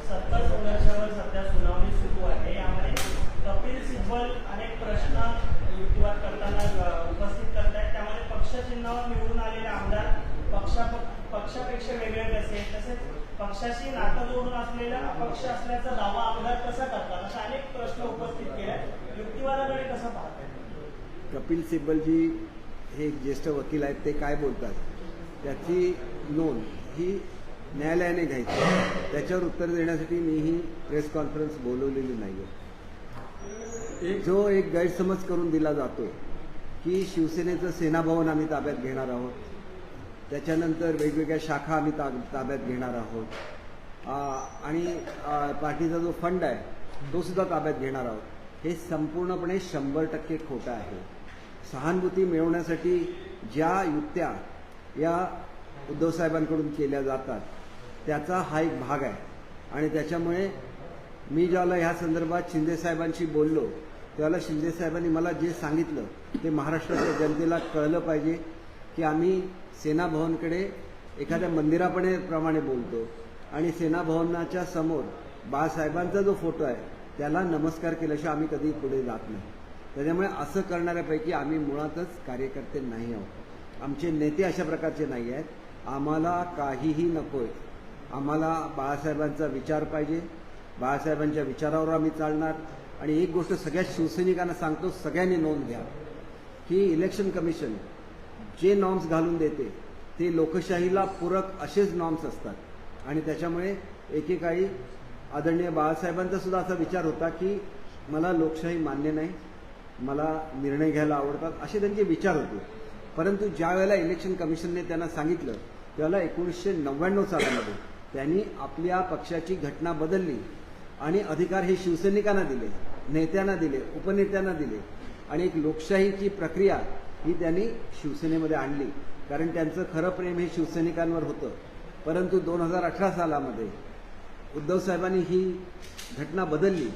सत्ता संघर्षावर सध्या सुनावणी सुरू आहे. यामध्ये कपिल सिब्बल अनेक प्रश्न युक्तिवाद करताना उपस्थित करतायत. त्यामध्ये पक्षचिन्हावर निवडून आलेले आमदार पक्षापेक्षा वेगळे कसे, तसेच पक्षाशी नातं जोडून असलेला अपक्ष असल्याचा दावा आमदार कसा करतात, असे अनेक प्रश्न उपस्थित केले. युक्तिवादाकडे कसं पाहतात? कपिल सिब्बलजी हे एक ज्येष्ठ वकील आहेत. ते काय बोलतात त्याची नोंद ही न्यायालयाने घ्यायची. त्याच्यावर उत्तर देण्यासाठी मी ही प्रेस कॉन्फरन्स बोलवलेली नाही आहे. जो एक गैरसमज करून दिला जातो की शिवसेनेचं सेनाभवन आम्ही ताब्यात घेणार आहोत, त्याच्यानंतर वेगवेगळ्या शाखा आम्ही ताब्यात घेणार आहोत, आणि पार्टीचा जो फंड आहे तो सुद्धा ताब्यात घेणार आहोत, हे संपूर्णपणे 100% खोटं आहे. सहानुभूती मिळवण्यासाठी ज्या युक्त्या या उद्धव साहेबांकडून केल्या जातात त्याचा हा एक भाग आहे. आणि त्याच्यामुळे मी ज्यावेळेला ह्या संदर्भात शिंदे साहेबांशी बोललो त्यावेळेला शिंदे साहेबांनी मला जे सांगितलं ते महाराष्ट्राच्या जनतेला कळलं पाहिजे की आम्ही सेनाभवनकडे एखाद्या मंदिराप्रमाणे बोलतो आणि सेनाभवनाच्या समोर बाळासाहेबांचा जो फोटो आहे त्याला नमस्कार केल्याशिवाय आम्ही कधी पुढे जात नाही. त्याच्यामुळे असं करणाऱ्यापैकी आम्ही मुळातच कार्यकर्ते नाही आहोत. आमचे नेते अशा प्रकारचे नाही आहेत. आम्हाला काहीही नकोय. आम्हाला बाळासाहेबांचा विचार पाहिजे. बाळासाहेबांच्या विचारावर आम्ही चालणार. आणि एक गोष्ट सगळ्या शिवसैनिकांना सांगतो, सगळ्यांनी नोंद घ्या की इलेक्शन कमिशन जे नॉर्म्स घालून देते ते लोकशाहीला पूरक असेच नॉर्म्स असतात. आणि त्याच्यामुळे एकेकाळी आदरणीय बाळासाहेबांचा सुद्धा असा विचार होता की मला लोकशाही मान्य नाही, मला निर्णय घ्यायला आवडतात, असे त्यांचे विचार होते. परंतु ज्या वेळेला इलेक्शन कमिशनने त्यांना सांगितलं त्यावेळेला 1999 सालामध्ये त्यांनी आपल्या पक्षाची घटना बदलली आणि अधिकार हे शिवसैनिकांना दिले, नेत्यांना दिले, उपनेत्यांना दिले आणि एक लोकशाहीची प्रक्रिया ही त्यांनी शिवसेनेमध्ये आणली. कारण त्यांचं खरं प्रेम हे शिवसैनिकांवर होतं. परंतु 2018 सालामध्ये उद्धव साहेबांनी ही घटना बदलली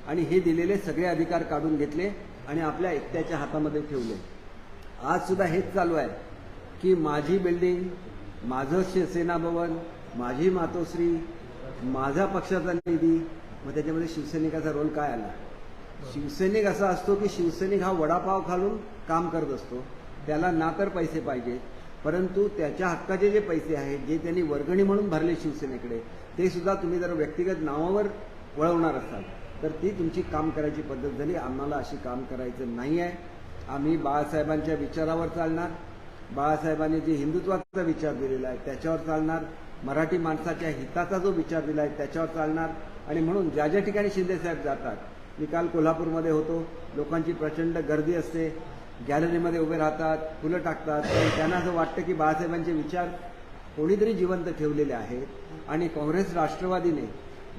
आणि हे दिलेले सगळे अधिकार काढून घेतले आणि आपल्या एकट्याच्या हातामध्ये ठेवले. आज सुद्धा हेच चालू आहे की माझी बिल्डिंग, माझं सेनाभवन, माझी मातोश्री, माझा पक्षाचा निधी. मग त्याच्यामध्ये शिवसैनिकाचा रोल काय आला? शिवसैनिक असा असतो की शिवसैनिक हा वडापाव खालून काम करत असतो. त्याला ना तर पैसे पाहिजे, परंतु त्याच्या हक्काचे जे पैसे आहेत जे त्यांनी वर्गणी म्हणून भरले शिवसेनेकडे ते सुद्धा तुम्ही जर व्यक्तिगत नावावर वळवणार असाल तर ती तुमची काम करायची पद्धत झाली. आम्हाला अशी काम करायचं नाही आहे. आम्ही बाळासाहेबांच्या विचारावर चालणार. बाळासाहेबांनी जे हिंदुत्वाचा विचार दिलेला आहे त्याच्यावर चालणार. मराठी माणसाच्या हिताचा जो विचार दिला आहे त्याच्यावर चालणार. आणि म्हणून ज्या ज्या ठिकाणी शिंदेसाहेब जातात, मी काल कोल्हापूरमध्ये होतो, लोकांची प्रचंड गर्दी असते, गॅलरीमध्ये उभे राहतात, फुलं टाकतात. त्यांना असं वाटतं की बाळासाहेबांचे विचार कोणीतरी जिवंत ठेवलेले आहेत आणि काँग्रेस राष्ट्रवादीने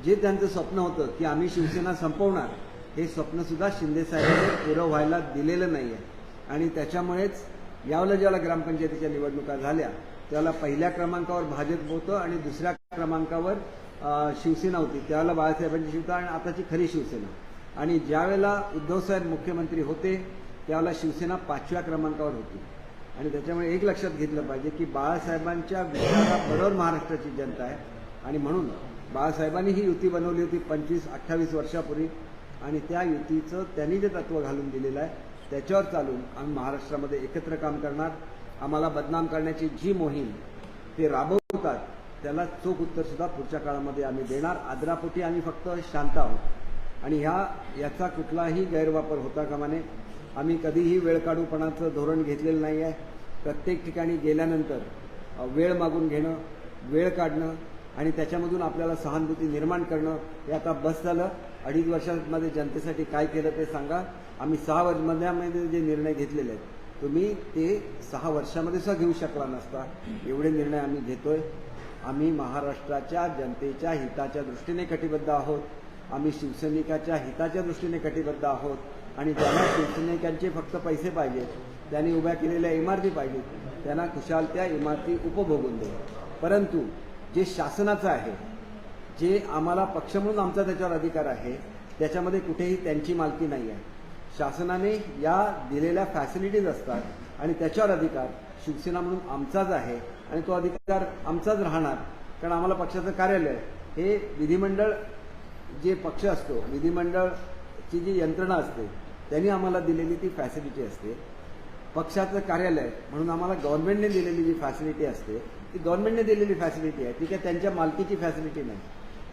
जे त्यांचं स्वप्न होतं की आम्ही शिवसेना संपवणार, हे स्वप्नसुद्धा शिंदेसाहेबांनी पुरं व्हायला दिलेलं नाही आहे. आणि त्याच्यामुळेच यावेळेला ज्यावेळेला ग्रामपंचायतीच्या निवडणुका झाल्या त्यावेळेला पहिल्या क्रमांकावर भाजप होतं आणि दुसऱ्या क्रमांकावर शिवसेना होती. त्यावेळेला बाळासाहेबांची शिवसेना आणि आताची खरी शिवसेना. आणि ज्यावेळेला उद्धवसाहेब मुख्यमंत्री होते त्यावेळेला शिवसेना 5व्या क्रमांकावर होती. आणि त्याच्यामुळे एक लक्षात घेतलं पाहिजे की बाळासाहेबांच्या विचाराबरोबर महाराष्ट्राची जनता आहे. आणि म्हणून बाळासाहेबांनी ही युती बनवली होती 25-28 वर्षापूर्वी आणि त्या युतीचं त्यांनी जे तत्व घालून दिलेलं आहे त्याच्यावर चालून आम्ही महाराष्ट्रामध्ये एकत्र काम करणार. आम्हाला बदनाम करण्याची जी मोहीम ते राबवतात त्याला चोख उत्तरसुद्धा पुढच्या काळामध्ये आम्ही देणार. आदरापोटी आम्ही फक्त शांत आहोत आणि याचा कुठलाही गैरवापर होता कामा नये. आम्ही कधीही वेळकाढूपणाचं धोरण घेतलेलं नाही आहे. प्रत्येक ठिकाणी गेल्यानंतर वेळ मागून घेणं, वेळ काढणं आणि त्याच्यामधून आपल्याला सहानुभूती निर्माण करणं हे आता बस झालं. 2.5 वर्षांमध्ये जनतेसाठी काय केलं ते सांगा. आम्ही 6 वर्षांमध्ये जे निर्णय घेतलेले आहेत तुम्ही ते 6 वर्षामध्ये सुद्धा घेऊ शकला नसता. एवढे निर्णय आम्ही घेतोय. आम्ही महाराष्ट्राच्या जनतेच्या हिताच्या दृष्टीने कटिबद्ध आहोत. आम्ही शिवसैनिकाच्या हिताच्या दृष्टीने कटिबद्ध आहोत. आणि ज्यांना शिवसैनिकांचे फक्त पैसे पाहिजेत, त्यांनी उभ्या केलेल्या इमारती पाहिजेत, त्यांना खुशाल त्या इमारती उपभोगून दे. परंतु जे शासनाचं आहे, जे आम्हाला पक्ष म्हणून आमचा त्याच्यावर अधिकार आहे, त्याच्यामध्ये कुठेही त्यांची मालकी नाही आहे. शासनाने या दिलेल्या फॅसिलिटीज असतात आणि त्याच्यावर अधिकार शिवसेना म्हणून आमचाच आहे आणि तो अधिकार आमचाच राहणार. कारण आम्हाला पक्षाचं कार्यालय हे विधिमंडळ जे पक्ष असतो, विधिमंडळची जी यंत्रणा असते त्यांनी आम्हाला दिलेली ती फॅसिलिटी असते. पक्षाचं कार्यालय म्हणून आम्हाला गव्हर्नमेंटने दिलेली जी फॅसिलिटी असते ती गव्हर्नमेंटने दिलेली फॅसिलिटी आहे, ती काय त्यांच्या मालकीची फॅसिलिटी नाही.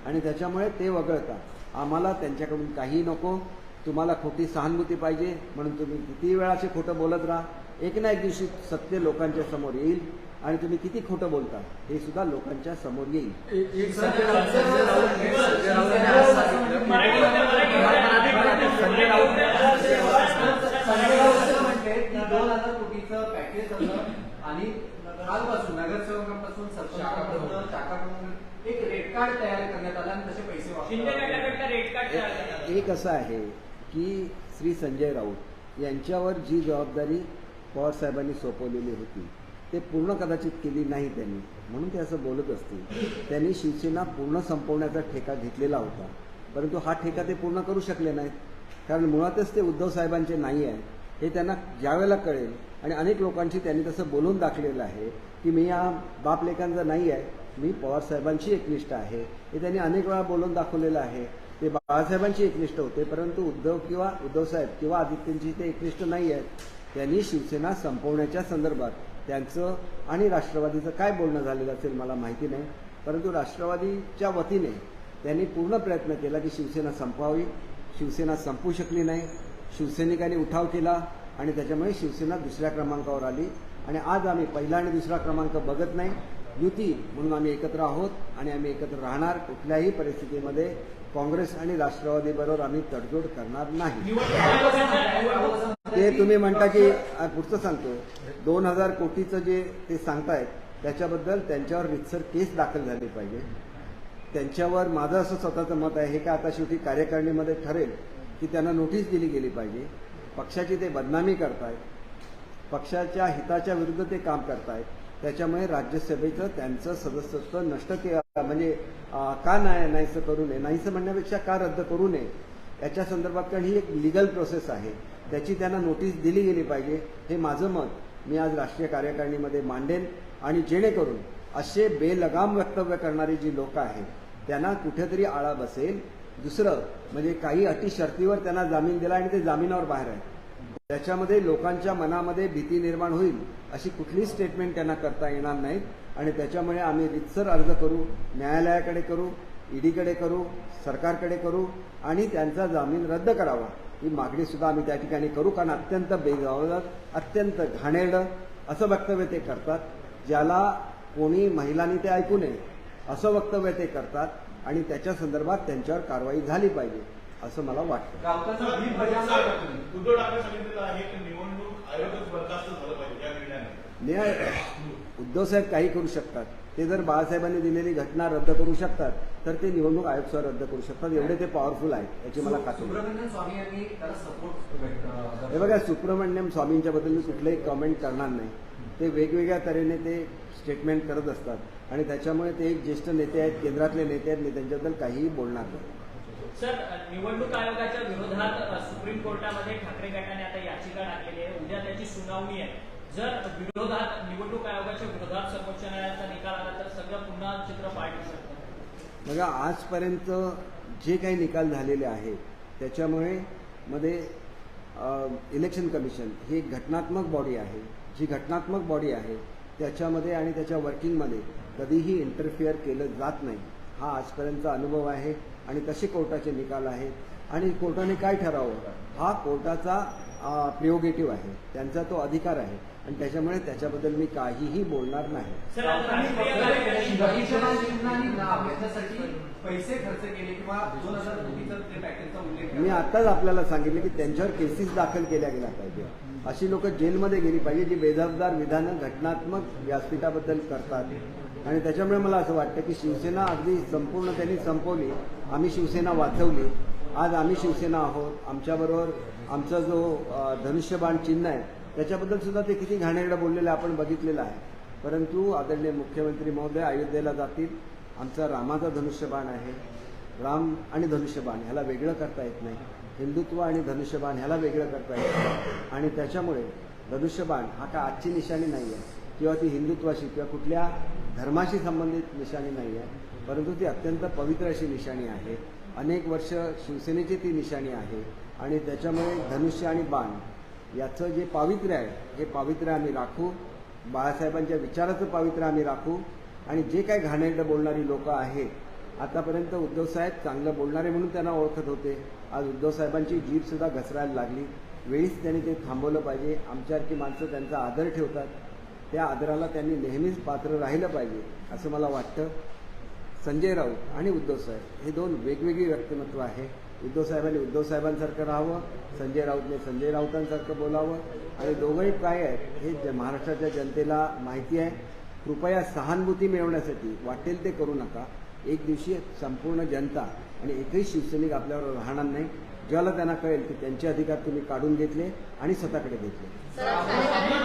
आणि त्याच्यामुळे ते वगळता आम्हाला त्यांच्याकडून काही नको. तुम्हाला खोटी सहानुभूती पाहिजे म्हणून तुम्ही किती वेळाचे खोटं बोलत राहा, एक ना एक दिवशी सत्य लोकांच्या समोर येईल आणि तुम्ही किती खोटं बोलता हे सुद्धा लोकांच्या समोर येईल. आणि कालपासून नगरसेवकांपासून शाखाप्रमुख एक रेड कार्ड तयार करण्यात आला आणि तसे पैसे एक असं आहे की श्री संजय राऊत यांच्यावर जी जबाबदारी पवार साहेबांनी सोपवलेली होती ते पूर्ण कदाचित केली नाही त्यांनी, म्हणून ते असं बोलत असतील. त्यांनी शिवसेना पूर्ण संपवण्याचा ठेका घेतलेला होता, परंतु हा ठेका ते पूर्ण करू शकले नाहीत. कारण मुळातच ते उद्धव साहेबांचे नाही आहे हे त्यांना ज्यावेळेला कळेल. आणि अनेक लोकांशी त्यांनी तसं बोलून दाखवलेलं आहे की मी या बापलेकांचं नाही आहे, मी पवारसाहेबांशी एकनिष्ठ आहे, हे त्यांनी अनेक वेळा बोलून दाखवलेलं आहे. ते बाळासाहेबांशी एकनिष्ठ होते, परंतु उद्धवसाहेब किंवा आदित्यंशी ते एकनिष्ठ नाही आहेत. त्यांनी शिवसेना संपवण्याच्या संदर्भात त्यांचं आणि राष्ट्रवादीचं काय बोलणं झालेलं असेल मला माहिती नाही, परंतु राष्ट्रवादीच्या वतीने त्यांनी पूर्ण प्रयत्न केला की शिवसेना संपवावी. शिवसेना संपू शकली नाही. शिवसैनिकांनी उठाव केला आणि त्याच्यामुळे शिवसेना दुसऱ्या क्रमांकावर आली. आणि आज आम्ही पहिला आणि दुसरा क्रमांक बघत नाही, युती म्हणून आम्ही एकत्र आहोत आणि आम्ही एकत्र राहणार. कुठल्याही परिस्थितीमध्ये काँग्रेस आणि राष्ट्रवादीबरोबर आम्ही तडजोड करणार नाही. ते तुम्ही म्हणता की पुढचं सांगतो 2000 कोटीचं जे ते सांगतायत त्याच्याबद्दल त्यांच्यावर रितसर केस दाखल झाली पाहिजे. त्यांच्यावर माझं असं स्वतःचं मत आहे, हे का आता शेवटी कार्यकारिणीमध्ये ठरेल की त्यांना नोटीस दिली गेली पाहिजे. पक्षाची ते बदनामी करतायत, पक्षाच्या हिताच्या विरुद्ध ते काम करतायत. त्याच्यामुळे राज्यसभेचं त्यांचं सदस्यत्व नष्ट म्हणजे का नाहीसं करू नये, नाहीसं म्हणण्यापेक्षा का रद्द करू नये याच्या संदर्भात. कारण ही एक लिगल प्रोसेस आहे, त्याची त्यांना नोटीस दिली गेली पाहिजे. हे माझं मत मी आज राष्ट्रीय कार्यकारिणीमध्ये मांडेन. आणि जेणेकरून असे बेलगाम वक्तव्य करणारी जी लोक आहेत त्यांना कुठेतरी आळा बसेल. दुसरं म्हणजे काही अटी शर्तीवर त्यांना जामीन दिला आणि ते जामिनावर बाहेर आहे, त्याच्यामध्ये लोकांच्या मनामध्ये भीती निर्माण होईल अशी कुठलीच स्टेटमेंट त्यांना करता येणार नाहीत. आणि त्याच्यामुळे आम्ही रितसर अर्ज करू, न्यायालयाकडे करू, ईडीकडे करू, सरकारकडे करू आणि त्यांचा जामीन रद्द करावा ही मागणी सुद्धा आम्ही त्या ठिकाणी करू. कारण अत्यंत बेजबाबदार, अत्यंत घाणेरडं असं वक्तव्य ते करतात, ज्याला कोणी महिलांनी ते ऐकू नये असं वक्तव्य ते करतात. आणि त्याच्या संदर्भात त्यांच्यावर कारवाई झाली पाहिजे असं मला वाटतं. उद्धव ठाकरे सांगितलेलं आहे की निवडणूक आयोगच बरखास्त झालं पाहिजे या निर्णयाने. उद्धवसाहेब काही करू शकतात. ते जर बाळासाहेबांनी दिलेली घटना रद्द करू शकतात तर ते निवडणूक आयोग सुद्धा रद्द करू शकतात. एवढे ते पॉवरफुल आहेत याची मला खात्री आहे. हे बघा, सुब्रमण्यम स्वामींच्या बद्दल मी कुठलंही कॉमेंट करणार नाही. ते वेगवेगळ्या तऱ्हेने ते स्टेटमेंट करत असतात आणि त्याच्यामुळे ते एक ज्येष्ठ नेते आहेत, केंद्रातले नेते आहेत, मी त्यांच्याबद्दल काहीही बोलणार नाही. सर, निवडणूक आयोगाच्या विरोधात सुप्रीम कोर्टामध्ये ठाकरे गटाने आता याचिका टाकलेली आहे. उद्या त्याची सुनावणी आहे. जर निवडणूक आयोगाच्या विरोधात सर्वोच्च न्यायालयाचा निकाल आला तर सगळं पुन्हा चित्र पालटू शकतं. बघा, आजपर्यंत जे काही निकाल झालेले आहेत त्याच्यामुळे मध्ये इलेक्शन कमिशन ही एक घटनात्मक बॉडी आहे. जी घटनात्मक बॉडी आहे त्याच्यामध्ये आणि त्याच्या वर्किंगमध्ये कधीही इंटरफिअर केलं जात नाही, हा आजपर्यंतचा अनुभव आहे. आणि तसे कोर्टाचे निकाल आहेत आणि कोर्टाने काय ठरावं हा कोर्टाचा प्रिओगेटिव्ह आहे, त्यांचा तो अधिकार आहे. आणि त्याच्यामुळे त्याच्याबद्दल मी काहीही बोलणार नाही. पैसे खर्च केले किंवा 2000 कोटीचा पॅकेजचा उल्लेख मी आताच आपल्याला सांगितलं की त्यांच्यावर केसेस दाखल केल्या गेल्या पाहिजे. अशी लोक जेलमध्ये गेली पाहिजे जी बेजबाबदार विधानं घटनात्मक व्यासपीठाबद्दल करतात. आणि त्याच्यामुळे मला असं वाटतं की शिवसेना अगदी संपूर्ण त्यांनी संपवली. आम्ही शिवसेना वाचवली. आज आम्ही शिवसेना आहोत. आमच्याबरोबर आमचा जो धनुष्यबाण चिन्ह आहे त्याच्याबद्दल सुद्धा ते किती घाणेरडं बोललेलं आपण बघितलेलं आहे. परंतु आदरणीय मुख्यमंत्री महोदय अयोध्येला जातील. आमचा रामाचा धनुष्यबाण आहे. राम आणि धनुष्यबाण ह्याला वेगळं करता येत नाही. हिंदुत्व आणि धनुष्यबाण ह्याला वेगळं करता येत नाही. आणि त्याच्यामुळे धनुष्यबाण हा का आजची निशाणी नाही आहे किंवा ती हिंदुत्वाशी किंवा कुठल्या धर्माशी संबंधित निशाणी नाही आहे, परंतु ती अत्यंत पवित्र अशी निशाणी आहे. अनेक वर्ष शिवसेनेची ती निशाणी आहे आणि त्याच्यामुळे धनुष्य आणि बाण याचं जे पावित्र्य आहे हे पावित्र्य आम्ही राखू. बाळासाहेबांच्या विचाराचं पावित्र्य आम्ही राखू. आणि जे काही घाणेरडं बोलणारी लोक आहेत, आतापर्यंत उद्धवसाहेब चांगलं बोलणारे म्हणून त्यांना ओळखत होते, आज उद्धवसाहेबांची जीभसुद्धा घसरायला लागली. वेळीच त्यांनी ते थांबवलं पाहिजे. आमच्यासारखी माणसं त्यांचा आदर ठेवतात, त्या आदराला त्यांनी नेहमीच पात्र राहिलं पाहिजे असं मला वाटतं. संजय राऊत आणि उद्धवसाहेब हे दोन वेगवेगळी व्यक्तिमत्व आहे. उद्धवसाहेबांनी उद्धवसाहेबांसारखं राहावं, संजय राऊतने संजय राऊतांसारखं बोलावं आणि दोघंही काय आहेत हे महाराष्ट्राच्या जनतेला माहिती आहे. कृपया सहानुभूती मिळवण्यासाठी वाटेल ते करू नका. एक दिवशी संपूर्ण जनता आणि एकही शिवसैनिक आपल्यावर राहणार नाही. ज्याला त्यांना कळेल की त्यांचे अधिकार तुम्ही काढून घेतले आणि स्वतःकडे घेतले. आम्ही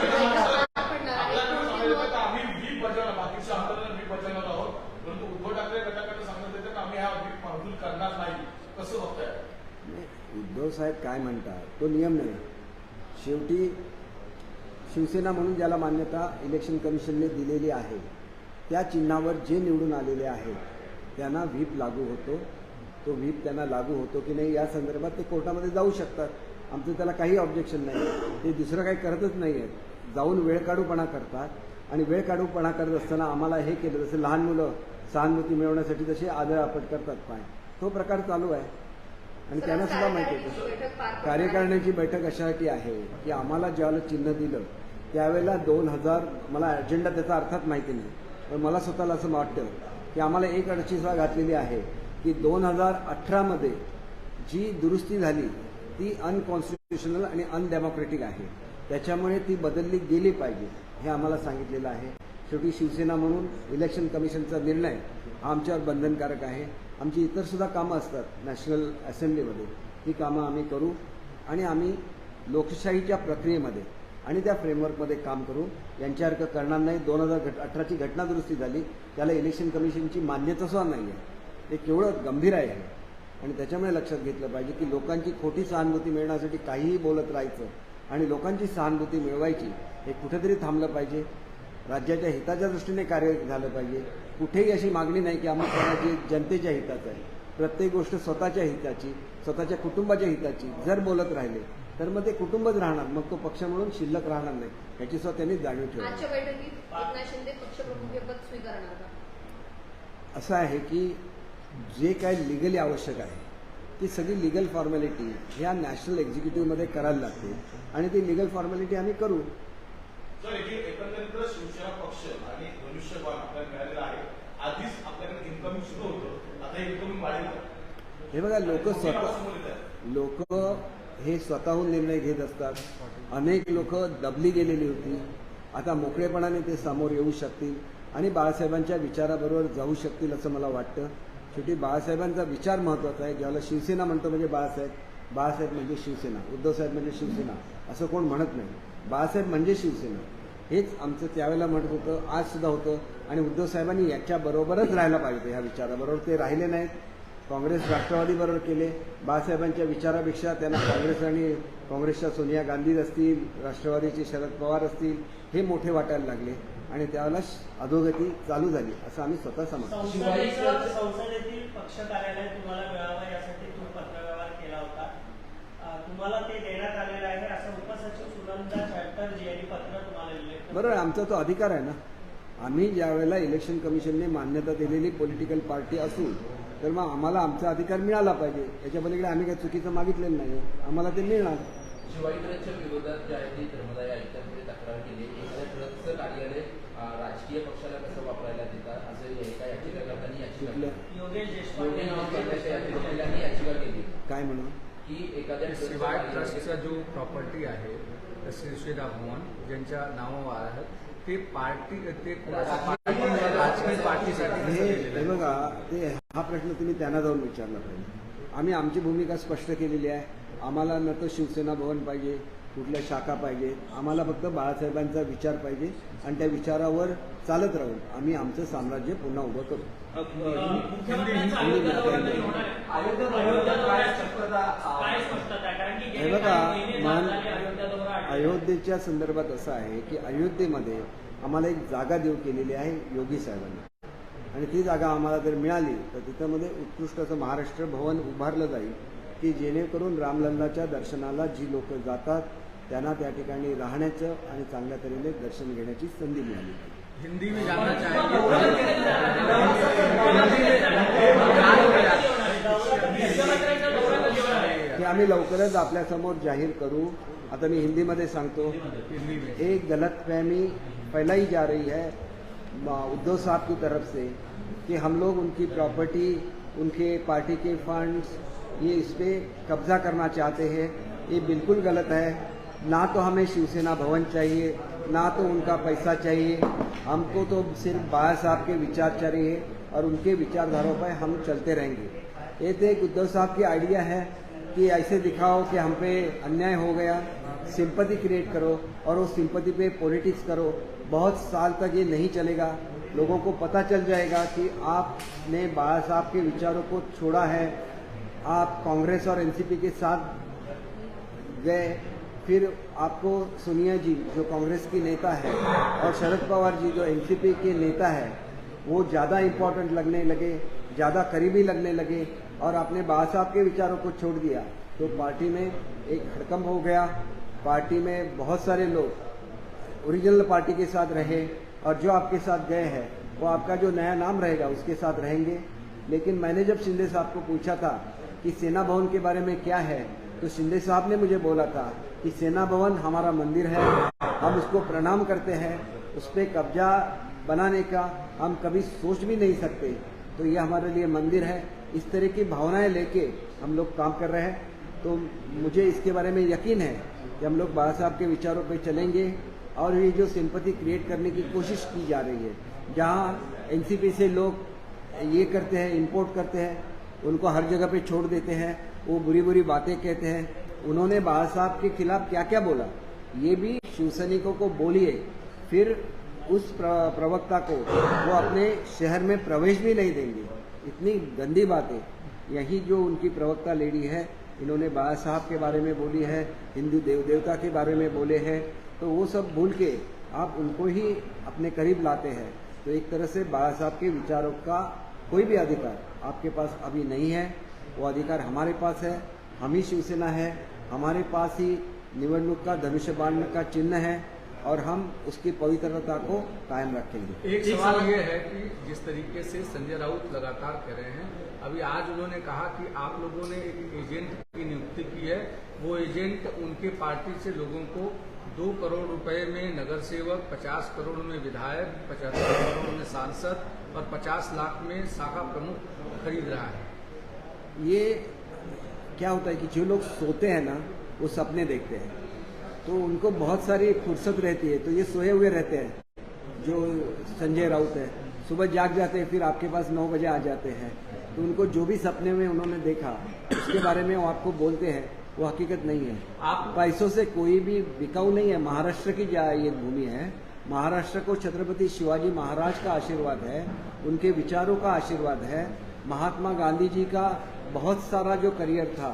व्हीप बजावला, बाकीच्या आमदारांना व्हीप बजावणार आहोत, परंतु उद्धव ठाकरे गटाकडे सांगण्यात येतं की आम्ही हा व्हीप मंजूर करणार नाही. कसं बघताय? उद्धव साहेब काय म्हणतात तो नियम नाही. शेवटी शिवसेना म्हणून ज्याला मान्यता इलेक्शन कमिशनने दिलेली आहे त्या चिन्हावर जे निवडून आलेले आहेत त्यांना व्हीप लागू होतो. तो व्हीप त्यांना लागू होतो की नाही या संदर्भात ते कोर्टामध्ये जाऊ शकतात. आमचं त्याला काही ऑब्जेक्शन नाही. ते दुसरं काही करतच नाही आहेत, जाऊन वेळकाढूपणा करतात आणि वेळकाढूपणा करत असताना आम्हाला हे केलं जसं लहान मुलं सहानुभूती मिळवण्यासाठी जसे आदळ आपट करतात पाय, तो प्रकार चालू आहे. आणि त्यांना सुद्धा माहिती आहे कार्यकारिणीची बैठक अशासाठी आहे की आम्हाला ज्यावेळेला चिन्ह दिलं त्यावेळेला 2000 मला अजेंडा त्याचा अर्थात माहिती नाही, पण मला स्वतःला असं वाटतं की आम्हाला एक अडचणीसुद्धा घातलेली आहे की 2018मध्ये जी दुरुस्ती झाली ती अनकॉन्स्टिट्युशनल आणि अनडेमोक्रेटिक आहे. त्याच्यामुळे ती बदलली गेली पाहिजे हे आम्हाला सांगितलेलं आहे. शेवटी शिवसेना म्हणून इलेक्शन कमिशनचा निर्णय हा आमच्यावर बंधनकारक आहे. आमची इतरसुद्धा कामं असतात नॅशनल असेंब्लीमध्ये, ती कामं आम्ही करू आणि आम्ही लोकशाहीच्या प्रक्रियेमध्ये आणि त्या फ्रेमवर्कमध्ये काम करू. यांच्यासारखं करणार नाही. 2018ची घटना दुरुस्ती झाली, त्याला इलेक्शन कमिशनची मान्यतासुद्धा नाही आहे. ते केवढं गंभीर आहे आणि त्याच्यामुळे लक्षात घेतलं पाहिजे की लोकांची खोटी सहानुभूती मिळण्यासाठी काहीही बोलत राहायचं आणि लोकांची सहानुभूती मिळवायची हे कुठेतरी थांबलं पाहिजे. राज्याच्या हिताच्या दृष्टीने कार्य झालं पाहिजे. कुठेही अशी मागणी नाही की आम्हाला कोणाची जनतेच्या हिताचं आहे. प्रत्येक गोष्ट स्वतःच्या हिताची, स्वतःच्या कुटुंबाच्या हिताची जर बोलत राहिले तर मग ते कुटुंबच राहणार, मग तो पक्ष म्हणून शिल्लक राहणार नाही. याची सुद्धा त्यांनी जाणीव ठेवली. आजच्या बैठकीत एकनाथ शिंदे पक्षप्रमुखपद स्वीकारणार का? असं आहे की जे काय लिगली आवश्यक आहे ती सगळी लिगल फॉर्मॅलिटी ह्या नॅशनल एक्झिक्युटिव्हमध्ये करायला लागते आणि ती लिगल फॉर्मॅलिटी आम्ही करू. सर, एकंदरीत शिवसेना पक्ष आणि धनुष्यबाण आपल्याला मिळालेला आहे. आधीच आपल्याकडे इन्कमिंग सुरू होतं, आता इन्कमिंग वाढेल. हे बघा, लोक हे स्वतःहून निर्णय घेत असतात. अनेक लोक दबली गेलेली होती, आता मोकळेपणाने ते समोर येऊ शकतील आणि बाळासाहेबांच्या विचाराबरोबर जाऊ शकतील असं मला वाटतं. शेवटी बाळासाहेबांचा विचार महत्त्वाचा आहे. ज्याला शिवसेना म्हणतो म्हणजे बाळासाहेब म्हणजे शिवसेना, उद्धवसाहेब म्हणजे शिवसेना असं कोण म्हणत नाही. बाळासाहेब म्हणजे शिवसेना हेच आमचं त्यावेळेला म्हणत होतं, आज सुद्धा होतं. आणि उद्धवसाहेबांनी याच्याबरोबरच राहायला पाहिजे. ह्या विचाराबरोबर ते राहिले नाहीत. काँग्रेस राष्ट्रवादीबरोबर केले. बाळासाहेबांच्या विचारापेक्षा त्यांना काँग्रेस आणि काँग्रेसच्या सोनिया गांधी असतील, राष्ट्रवादीचे शरद पवार असतील, हे मोठे वाटायला लागले आणि त्यावेळेला अधोगती चालू झाली असं आम्ही स्वतः समजतो. संसदेतील पक्ष कार्यालय तुम्हाला मिळावं यासाठी तुम्ही पत्रव्यवहार केला होता. तुम्हाला ते देण्यात आलेलं आहे असं उपसचिव सुनंदा चॅटर्जी यांनी पत्र तुम्हाला लिहिले. बरोबर, आमचा तो अधिकार आहे ना. आम्ही ज्यावेळेला इलेक्शन कमिशनने मान्यता दिलेली पॉलिटिकल पार्टी असू तर मग आम्हाला आमचा अधिकार मिळाला पाहिजे. याच्या पलीकडे आम्ही काही चुकीचं मागितलेलं नाही, आम्हाला ते मिळणार. शिवाई ट्रस्टच्या विरोधात जे आहे ते धर्मदाय आयुक्तांकडे तक्रार केली. एखाद्या ट्रस्टचं कार्यालय राजकीय पक्षाला कसं वापरायला देतात असं एका याचिकाकर्त्यांनी योगेश याचिकाकर्त्यांनी याचिका केली. काय म्हणून की एखाद्या शिवाय ट्रस्टचा जो प्रॉपर्टी आहे श्रीदा भवन ज्यांच्या नावावर आहे ते पार्टी ते राजकीय पार्टीसाठी हे बघा, ते हा प्रश्न तुम्ही त्यांना जाऊन विचारला पाहिजे. आम्ही आमची भूमिका स्पष्ट केलेली आहे. आम्हाला न तर शिवसेना भवन पाहिजे, कुठल्या शाखा पाहिजे, आम्हाला फक्त बाळासाहेबांचा विचार पाहिजे आणि त्या विचारावर चालत राहून आम्ही आमचं साम्राज्य पुन्हा उभं करू. हे बघा, अयोध्येच्या संदर्भात असं आहे की अयोध्येमध्ये आम्हाला एक जागा देऊ केलेली आहे योगी साहेबांनी, आणि ती जागा आम्हाला जर मिळाली तर तिच्यामध्ये उत्कृष्ट असं महाराष्ट्र भवन उभारलं जाईल की जेणेकरून रामलल्लाच्या दर्शनाला जी लोक जातात त्यांना त्या ठिकाणी राहण्याचं आणि चांगल्या तऱ्हेने दर्शन घेण्याची संधी मिळाली. हिंदी में जानना चाहेंगे हे आम्ही लवकरच आपल्यासमोर जाहीर करू. आता मी हिंदीमध्ये सांगतो. हिंदी में एक गलतफहमी फैलाई जा रही है उद्धव साहब की तरफ से कि हम लोग उनकी प्रॉपर्टी, उनके पार्टी के फंड्स ये इस पर कब्जा करना चाहते हैं. ये बिल्कुल गलत है. ना तो हमें शिवसेना भवन चाहिए, ना तो उनका पैसा चाहिए. हमको तो सिर्फ बाबा साहब के विचार चाहिए और उनके विचारधाराओं पर हम चलते रहेंगे. ये तो एक उद्धव साहब की आइडिया है कि ऐसे दिखाओ कि हम पे अन्याय हो गया, सिंपैथी क्रिएट करो और वो सिंपैथी पे पॉलिटिक्स करो. बहुत साल तक ये नहीं चलेगा. लोगों को पता चल जाएगा कि आपने बाबा साहब के विचारों को छोड़ा है, आप कांग्रेस और एनसीपी के साथ गए. फिर आपको सोनिया जी जो कांग्रेस की नेता है और शरद पवार जी जो एनसीपी के नेता है वो ज़्यादा इम्पोर्टेंट लगने लगे, ज़्यादा करीबी लगने लगे और आपने बाबा साहब के विचारों को छोड़ दिया. तो पार्टी में एक हड़कंप हो गया. पार्टी में बहुत सारे लोग ओरिजिनल पार्टी के साथ रहे और जो आपके साथ गए हैं वो आपका जो नया नाम रहेगा उसके साथ रहेंगे. लेकिन मैंने जब शिंदे साहब को पूछा था कि सेना भवन के बारे में क्या है, तो शिंदे साहब ने मुझे बोला था कि सेना भवन हमारा मंदिर है, हम उसको प्रणाम करते हैं, उस पर कब्जा बनाने का हम कभी सोच भी नहीं सकते. तो ये हमारे लिए मंदिर है. इस तरह की भावनाएं लेके हम लोग काम कर रहे हैं. तो मुझे इसके बारे में यकीन है कि हम लोग बाबा साहब के विचारों पे चलेंगे. और ये जो सिंपैथी क्रिएट करने की कोशिश की जा रही है, जहाँ एनसीपी से लोग ये करते हैं, इंपोर्ट करते हैं, उनको हर जगह पे छोड़ देते हैं, वो बुरी बुरी बातें कहते हैं. उन्होंने बाबा साहब के खिलाफ क्या क्या बोला ये भी शिवसैनिकों को बोलिए. फिर उस प्रवक्ता को वो अपने शहर में प्रवेश भी नहीं देंगे. इतनी गंदी बातें. यही जो उनकी प्रवक्ता लेडी है, इन्होंने बाबा साहब के बारे में बोली है, हिंदू देव देवता के बारे में बोले हैं. तो वो सब भूल के आप उनको ही अपने करीब लाते हैं. तो एक तरह से बाबा साहब के विचारों का कोई भी अधिकार आपके पास अभी नहीं है. वो अधिकार हमारे पास है. हम ही शिवसेना है, हमारे पास ही निवडणूक का धनुष्य बाण का चिन्ह है और हम उसकी पवित्रता को कायम रखेंगे. एक सवाल ये है कि जिस तरीके से संजय राउत लगातार कह रहे हैं, अभी आज उन्होंने कहा कि आप लोगों ने एक एजेंट की नियुक्ति की है, वो एजेंट उनके पार्टी से लोगों को 2 करोड़ रुपए में नगर सेवक, 50 करोड़ में विधायक, 75 करोड़ में सांसद और 50 लाख में शाखा प्रमुख खरीद रहा है. ये क्या होता है कि जो लोग सोते हैं ना वो सपने देखते हैं, तो उनको बहुत सारी फुर्सत रहती है, तो ये सोए हुए रहते हैं. जो संजय राउत है सुबह जाग जाते हैं, फिर आपके पास 9 बजे आ जाते हैं. तो उनको जो भी सपने में उन्होंने देखा उसके बारे में वो आपको बोलते हैं, वो हकीकत नहीं है. आप पैसों से कोई भी बिकाऊ नहीं है. महाराष्ट्र की ये भूमि है. महाराष्ट्र को छत्रपति शिवाजी महाराज का आशीर्वाद है, उनके विचारों का आशीर्वाद है. महात्मा गांधी जी का बहुत सारा जो करियर था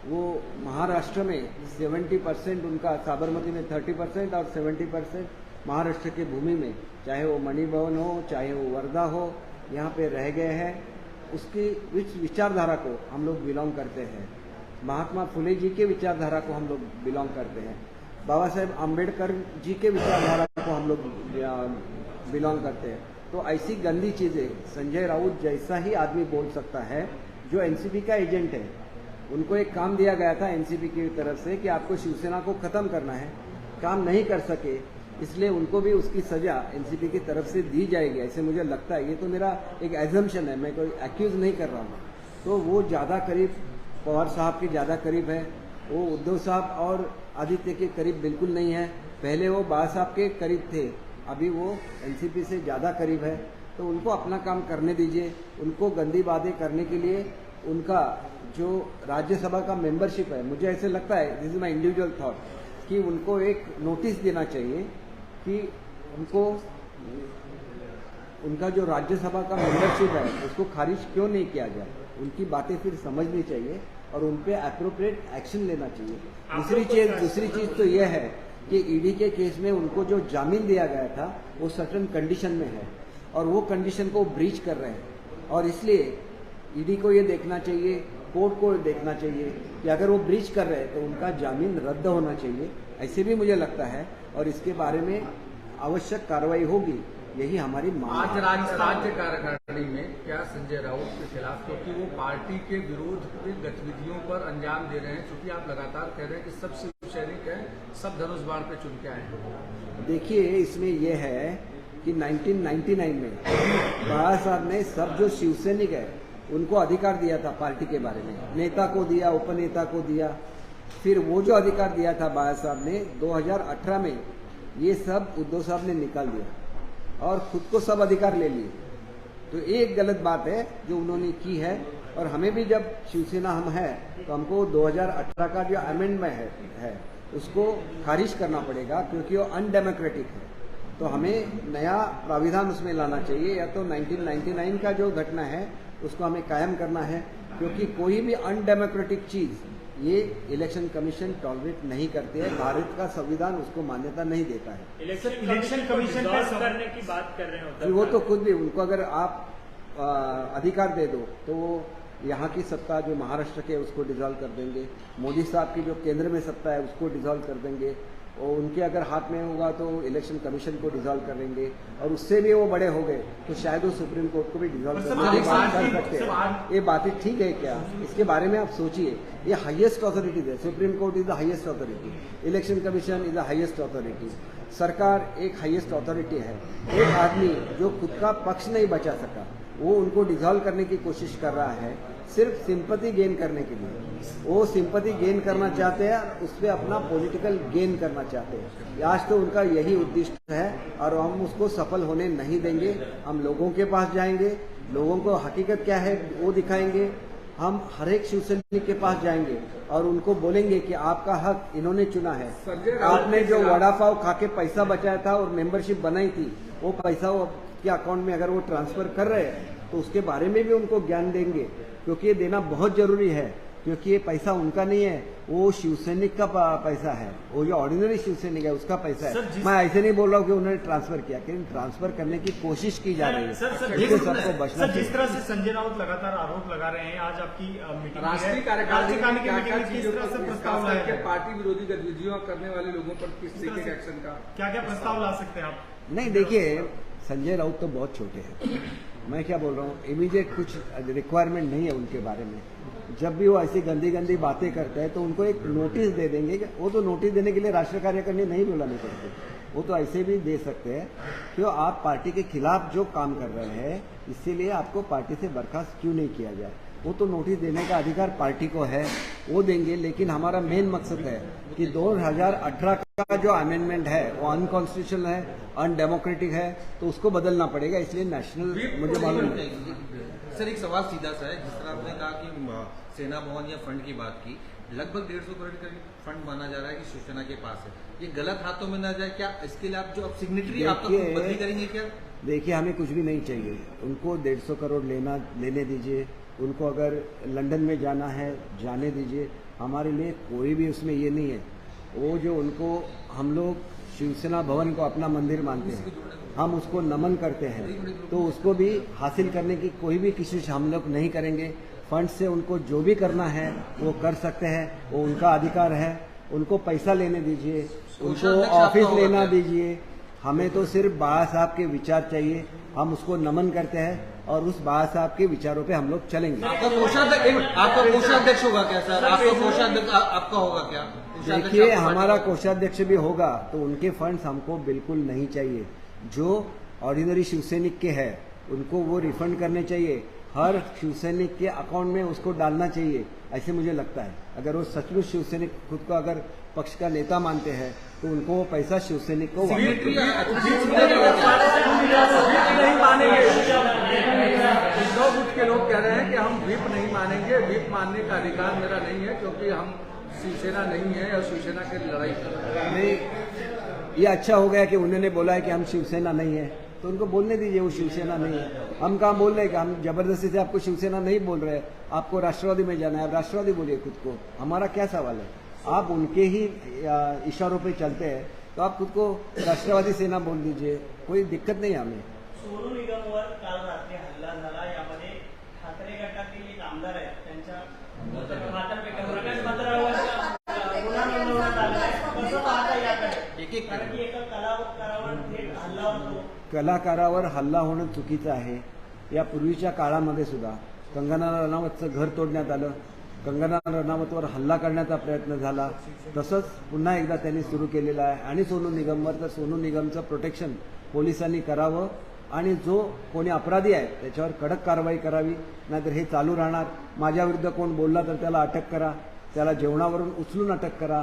वो महाराष्ट्र में 70% उनका, साबरमती में 30% और 70% महाराष्ट्र की भूमि में, चाहे वो मणिभवन हो, चाहे वो वर्धा हो, यहाँ पे रह गए हैं. उसकी विचारधारा को हम लोग बिलोंग करते हैं. महात्मा फुले जी के विचारधारा को हम लोग बिलोंग करते हैं. बाबा साहेब आम्बेडकर जी के विचारधारा को हम लोग बिलोंग करते हैं. तो ऐसी गंदी चीजें संजय राउत जैसा ही आदमी बोल सकता है जो एनसीपी का एजेंट है. उनको एक काम दिया गया था एनसीपी की तरफ से कि आपको शिवसेना को खत्म करना है, काम नहीं कर सके, इसलिए उनको भी उसकी सजा एनसीपी की तरफ से दी जाएगी, ऐसे मुझे लगता है. ये तो मेरा एक एजम्पशन है, मैं कोई एक्यूज नहीं कर रहा हूँ. तो वो ज़्यादा करीब पवार साहब के ज़्यादा करीब है, वो उद्धव साहब और आदित्य के करीब बिल्कुल नहीं है. पहले वो बाबा साहब के करीब थे, अभी वो एनसीपी से ज़्यादा करीब है. तो उनको अपना काम करने दीजिए. उनको गंदी बातें करने के लिए उनका जो राज्यसभा का मेंबरशिप है, मुझे ऐसे लगता है, दिस इज माई इंडिविजुअल थॉट, कि उनको एक नोटिस देना चाहिए कि उनको उनका जो राज्यसभा का मेंबरशिप है उसको खारिज क्यों नहीं किया जाए. उनकी बातें फिर समझनी चाहिए और उन पे एप्रोप्रिएट एक्शन लेना चाहिए. दूसरी चीज तो यह है कि ईडी के केस में उनको जो जामीन दिया गया था वो सर्टेन कंडीशन में है और वो कंडीशन को ब्रीच कर रहे हैं और इसलिए ईडी को ये देखना चाहिए, कोर्ट को देखना चाहिए कि अगर वो ब्रीच कर रहे हैं तो उनका जामीन रद्द होना चाहिए, ऐसे भी मुझे लगता है और इसके बारे में आवश्यक कार्रवाई होगी, यही हमारी मांग आज है। राज्य कार्यकारिणी में क्या संजय राउत के खिलाफ, क्योंकि वो पार्टी के विरोध की गतिविधियों पर अंजाम दे रहे हैं, क्योंकि आप लगातार कह रहे हैं कि सब शिव सैनिक हैं, सब धनुष बाण पे चुन के आए हैं। देखिए इसमें यह है कि 1999 में बाला साहब ने सब जो शिव सैनिक है उनको अधिकार दिया था पार्टी के बारे में, नेता को दिया, उपनेता को दिया, फिर वो जो अधिकार दिया था बाला साहब ने 2018 में ये सब उद्धव साहब ने निकाल दिया और खुद को सब अधिकार ले लिए। तो एक गलत बात है जो उन्होंने की है और हमें भी जब शिवसेना हम है तो हमको 2018 का जो अमेंडमेंट है उसको खारिज करना पड़ेगा क्योंकि वो अनडेमोक्रेटिक है। तो हमें नया प्राविधान उसमें लाना चाहिए या तो 1999 का जो घटना है उसको हमें कायम करना है क्योंकि कोई भी अनडेमोक्रेटिक चीज ये इलेक्शन कमीशन टॉलरेट नहीं करती है, भारत का संविधान उसको मान्यता नहीं देता है। इलेक्शन कमीशन का करने की बात कर रहे हैं फिर वो तो खुद भी उनको अगर आप अधिकार दे दो तो वो यहाँ की सत्ता जो महाराष्ट्र के उसको डिसॉल्व कर देंगे, मोदी साहब की जो केंद्र में सत्ता है उसको डिसॉल्व कर देंगे और उनके अगर हाथ में होगा तो इलेक्शन कमीशन को डिसॉल्व कर देंगे और उससे भी वो बड़े हो गए तो शायद वो सुप्रीम कोर्ट को भी डिसॉल्व करने की बात कर सकते हैं। ये बातें ठीक है क्या? इसके बारे में आप सोचिए, ये हाईएस्ट अथॉरिटी है, supreme court is the highest authority, election commission is the highest authority, सरकार एक हाईएस्ट अथॉरिटी है। एक आदमी जो खुद का पक्ष नहीं बचा सका वो उनको डिसॉल्व करने की कोशिश कर रहा है सिर्फ सिंपैथी गेन करने के लिए। वो सिंपैथी गेन करना चाहते हैं, उस पर अपना पॉलिटिकल गेन करना चाहते हैं। आज तो उनका यही उद्देश्य है और हम उसको सफल होने नहीं देंगे। हम लोगों के पास जाएंगे, लोगों को हकीकत क्या है वो दिखाएंगे। हम हर एक शिव सैनिक के पास जाएंगे और उनको बोलेंगे कि आपका हक इन्होंने चुना है। आपने जो वड़ा पाव खा के पैसा बचाया था और मेंबरशिप बनाई थी वो पैसा वो के अकाउंट में अगर वो ट्रांसफर कर रहे हैं तो उसके बारे में भी उनको ज्ञान देंगे क्योंकि ये देना बहुत जरूरी है क्योंकि ये पैसा उनका नहीं है, वो शिवसैनिक का पैसा है, वो जो ऑर्डिनरी शिवसैनिक है उसका पैसा है। मैं ऐसे नहीं बोल रहा हूँ कि उन्होंने ट्रांसफर किया, लेकिन ट्रांसफर करने की कोशिश की जा रही है। इससे सबको बचना चाहिए। जिस तरह से संजय राउत लगातार आरोप लगा रहे हैं, आज आपकी मीटिंग राष्ट्रीय कार्यकारिणी की क्या-क्या चीजों पर प्रस्ताव लाए हैं? पार्टी विरोधी गतिविधियों करने वाले लोगों पर किस तरीके का एक्शन का क्या प्रस्ताव ला सकते हैं आप? नहीं देखिए, संजय राउत तो बहुत छोटे हैं, मैं क्या बोल रहा हूँ, इमीडिएट कुछ रिक्वायरमेंट नहीं है उनके बारे में। जब भी वो ऐसी गंदी गंदी बातें करते हैं तो उनको एक नोटिस दे देंगे। वो तो नोटिस देने के लिए राष्ट्रीय कार्यकारिणी नहीं बुलानी पड़ती, वो तो ऐसे भी दे सकते हैं कि आप पार्टी के खिलाफ जो काम कर रहे हैं इसीलिए आपको पार्टी से बर्खास्त क्यों नहीं किया जाए। वो तो नोटिस देने का अधिकार पार्टी को है, वो देंगे। लेकिन हमारा मेन मकसद है कि 2018 का जो अमेंडमेंट है वो अनकॉन्स्टिट्यूशनल है, अनडेमोक्रेटिक है, तो उसको बदलना पड़ेगा। इसलिए नेशनल मुझे मालूम है। सर एक सवाल सीधा सा है, जिस तरह आपने कहा कि सेना भवन या फंड की बात की, लगभग 150 करोड़ का फंड माना जा रहा है कि शिवसेना के पास है, ये गलत हाथों में न जाए क्या? इसके लिए आप जो अब सिग्नेटरी आप तो बदली करेंगे क्या? देखिए, हमें कुछ भी नहीं चाहिए, उनको 150 करोड़ लेने दीजिए। उनको अगर लंदन में जाना है जाने दीजिए, हमारे लिए कोई भी उसमें ये नहीं है। वो जो उनको हम लोग शिवसेना भवन को अपना मंदिर मानते हैं, हम उसको नमन करते हैं, तो उसको भी हासिल करने की कोई भी कोशिश हम लोग नहीं करेंगे। फंड से उनको जो भी करना है वो कर सकते हैं, वो उनका अधिकार है। उनको पैसा लेने दीजिए, उनको ऑफिस लेना दीजिए। हमें तो सिर्फ बाबा साहब के विचार चाहिए, हम उसको नमन करते हैं और उस बाबा साहब के विचारों पे हम लोग चलेंगे। आपका कोषाध्यक्ष होगा क्या सर? आपका कोषाध्यक्ष आपका होगा क्या? देखिए, हमारा कोषाध्यक्ष भी होगा तो उनके फंड्स हमको बिल्कुल नहीं चाहिए। जो ऑर्डिनरी शिवसैनिक के हैं उनको वो रिफंड करने चाहिए, हर शिवसैनिक के अकाउंट में उसको डालना चाहिए, ऐसे मुझे लगता है। अगर वो सचमुच शिवसैनिक खुद को अगर पक्ष का नेता मानते हैं तो उनको वो पैसा शिवसैनिक को नहीं मानेंगे। के लोग कह रहे हैं कि हम व्हिप नहीं मानेंगे, व्हिप मानने का अधिकार मेरा नहीं है क्योंकि हम शिवसेना नहीं है और शिवसेना की लड़ाई कर रहे हैं। नहीं, ये अच्छा हो गया कि उन्होंने बोला है कि हम शिवसेना नहीं है, तो उनको बोलने दीजिए वो शिवसेना नहीं है। हम कहाँ बोल रहे हैं कि हम जबरदस्ती से आपको शिवसेना नहीं बोल रहे हैं, आपको राष्ट्रवादी में जाना है, आप राष्ट्रवादी बोलिए खुद को, हमारा क्या सवाल है। आप उनके ही इशारों पे चलते हैं तो आप खुद को राष्ट्रवादी सेना बोल दीजिए, कोई दिक्कत नहीं हमें। सोनू निगमवर काल रात्री हल्ला झाला, यामध्ये ठाकरे गटातील एक आमदार आहेत त्यांच्या प्रकाश मात्रावर गुन्हा नोंदवण्यात आला आहे. कसं पाहता याकडे? कारण की एका कलाकारावर थेट हल्ला होतो. कलाकारावर हल्ला होणं चुकीचं आहे। यापूर्वीच्या काळामध्ये सुद्धा कंगना रनौतचं घर तोडण्यात आलं, कंगना रनौतवर हल्ला करण्याचा प्रयत्न झाला, तसंच पुन्हा एकदा त्यांनी सुरू केलेलं आहे। आणि सोनू निगमवर तर सोनू निगमचं प्रोटेक्शन पोलिसांनी करावं आणि जो कोणी अपराधी आहे त्याच्यावर कडक कारवाई करावी, नाहीतर हे चालू राहणार। माझ्याविरुद्ध कोण बोलला तर त्याला अटक करा, त्याला जेवणावरून उचलून अटक करा,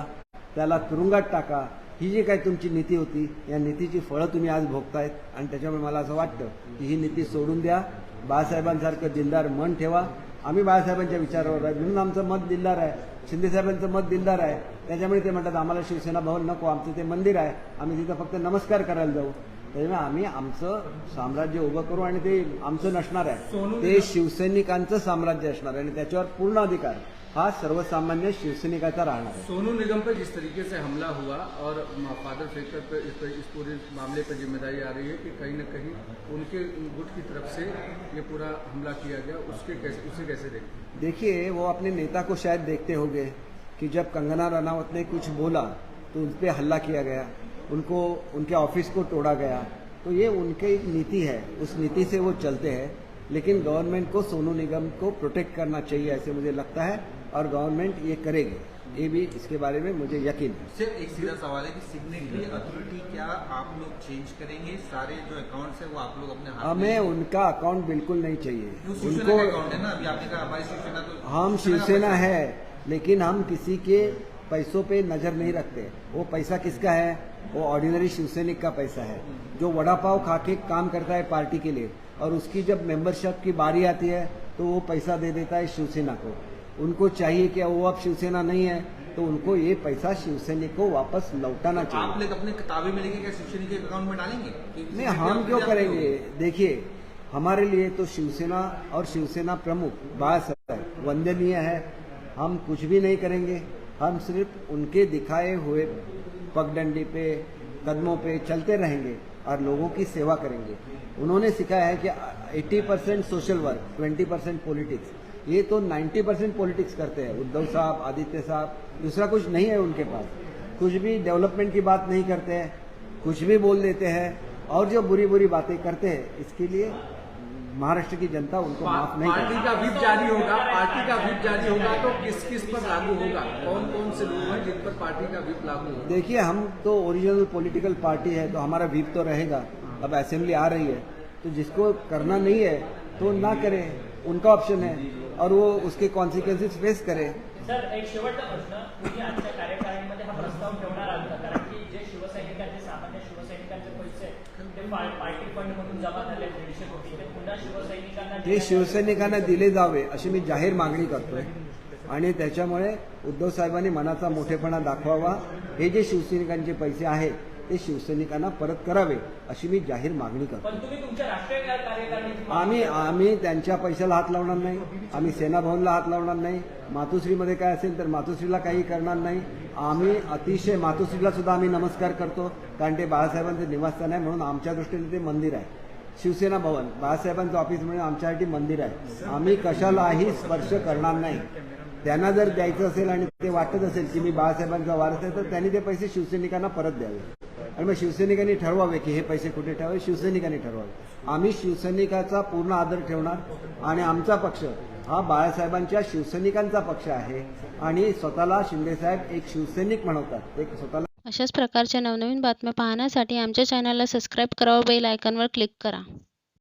त्याला तुरुंगात टाका। ही जी काही तुमची नीती होती, या नीतीची फळं तुम्ही आज भोगतायत आणि त्याच्यामुळे मला असं वाटतं की ही नीती सोडून द्या। बाळासाहेबांसारखं दिलदार मन ठेवा। आम्ही बाळासाहेबांच्या विचारावर आहे म्हणून आमचं मत दिलदार आहे, शिंदेसाहेबांचं मत दिलदार आहे, त्याच्यामुळे ते म्हणतात आम्हाला शिवसेना भवन नको, आमचं ते मंदिर आहे, आम्ही तिथं फक्त नमस्कार करायला जाऊ। त्याच्यामुळे आम्ही आमचं साम्राज्य उभं करू आणि ते आमचं नसणार आहे, ते शिवसैनिकांचं साम्राज्य असणार आहे आणि त्याच्यावर पूर्ण अधिकार हा सर्वसामान्य शिवसैनिकाचा राहणार है। सोनू निगम पर जिस तरीके से हमला हुआ और फादर फैक्टर पर इस पूरे मामले पर जिम्मेदारी आ रही है कि कहीं न कहीं उनके गुट की तरफ से ये पूरा हमला किया गया, उसे कैसे देखते? देखिए, वो अपने नेता को शायद देखते होंगे कि जब कंगना रनौत ने कुछ बोला तो उन पर हल्ला किया गया, उनको उनके ऑफिस को तोड़ा गया, तो ये उनकी एक नीति है, उस नीति से वो चलते हैं। लेकिन गवर्नमेंट को सोनू निगम को प्रोटेक्ट करना चाहिए ऐसे मुझे लगता है और गवर्नमेंट ये करेगी, ये भी इसके बारे में मुझे यकीन है। सिर्फ एक सीधा सवाल है कि सिग्नेटरी अथॉरिटी क्या आप लोग चेंज करेंगे? सारे जो अकाउंट्स है वो आप लोग अपने हाथ में? हमें उनका अकाउंट बिल्कुल नहीं चाहिए। शिवसेना का अकाउंट है ना, अभी आपने कहा हमारी शिवसेना, तो हम शिवसेना है, लेकिन हम किसी के पैसों पे नजर नहीं रखते। वो पैसा किसका है? वो ऑर्डिनरी शिवसैनिक का पैसा है जो वड़ा पाव खा के काम करता है पार्टी के लिए, और उसकी जब मेंबरशिप की बारी आती है तो वो पैसा दे देता है शिवसेना को। उनको चाहिए कि वो अब शिवसेना नहीं है तो उनको ये पैसा शिवसैनिक को वापस लौटाना चाहिए। आप लोग अपने किताबें में लेके क्या शिवसैनिक के अकाउंट में डालेंगे? नहीं, हम क्यों करेंगे? देखिए, हमारे लिए तो शिवसेना और शिवसेना प्रमुख बाळासाहेब वंदनीय है। हम कुछ भी नहीं करेंगे, हम सिर्फ उनके दिखाए हुए पगडंडी पे कदमों पे चलते रहेंगे और लोगों की सेवा करेंगे। उन्होंने सिखाया है कि 80% सोशल वर्क, 20% पॉलिटिक्स। ये तो 90% पॉलिटिक्स करते हैं। उद्धव साहब, आदित्य साहब, दूसरा कुछ नहीं है उनके पास। कुछ भी डेवलपमेंट की बात नहीं करते हैं, कुछ भी बोल देते हैं और जो बुरी बुरी बातें करते हैं, इसके लिए महाराष्ट्र की जनता उनको माफ नहीं पार्टी का व्हिप जारी होगा, पार्टी का व्हिप जारी होगा तो किस किस पर लागू होगा? कौन कौन से लोग हैं जिन पर पार्टी का व्हिप लागू होगा? देखिए, हम तो ओरिजिनल पॉलिटिकल पार्टी है तो हमारा व्हिप तो रहेगा। अब असेंबली आ रही है तो जिसको करना नहीं है तो ना करे, उनका ऑप्शन है और वो उसके कॉन्सिक्वेंसेस फेस करे। सर, एक शेवटचा प्रश्न, तुम्ही आजच्या कार्यकारिणीमध्ये हा प्रस्ताव ठेवणार आहात का? कारण की जे शिवसैनिकांचे, सामान्य शिवसैनिकांचे पैसे ते पार्टी फंड म्हणून जमा झाले 150 कोटी, ते पुन्हा शिवसैनिकांना ते शिवसैनिकांना दिले जावे अशी मी जाहीर मागणी करतोय आणि त्याच्यामुळे उद्धव साहेबांनी मनाचा मोठेपणा दाखवावा। हे जे शिवसैनिकांचे पैसे आहेत ते शिवसैनिकांना परत करावे अशी मी जाहीर मागणी करतो। पण तुम्ही तुमच्या राष्ट्रीय कार्यकारिणीत आम्ही त्यांच्या पैशाला हात लावणार नाही, आम्ही सेना भवनला हात लावणार नाही, मातोश्रीमध्ये काय असेल तर मातोश्रीला काही करणार नाही। आम्ही अतिशय मातोश्रीला सुद्धा आम्ही नमस्कार करतो कारण ते बाळासाहेबांचं निवासस्थान आहे म्हणून आमच्या दृष्टीने ते मंदिर आहे। शिवसेना भवन बाळासाहेबांचं ऑफिस म्हणून आमच्यासाठी मंदिर आहे। आम्ही कशालाही स्पर्श करणार नाही। त्यांना जर द्यायचं असेल आणि ते वाटत असेल की मी बाळासाहेबांचा वारस आहे तर त्यांनी ते पैसे शिवसैनिकांना परत द्यावे आणि मग शिवसैनिकांनी ठरवावे की हे पैसे कुठे ठेवावे, शिवसैनिकांनी ठरवावे। आम्ही शिवसैनिकाचा पूर्ण आदर ठेवणार आणि आमचा पक्ष हा बाळासाहेबांच्या शिवसैनिकांचा पक्ष आहे आणि स्वतःला शिंदेसाहेब एक शिवसैनिक म्हणवतात, ते स्वतःला। अशाच प्रकारच्या नवनवीन बातम्या पाहण्यासाठी आमच्या चॅनलला सबस्क्राईब करा व बेल आयकॉनवर क्लिक करा।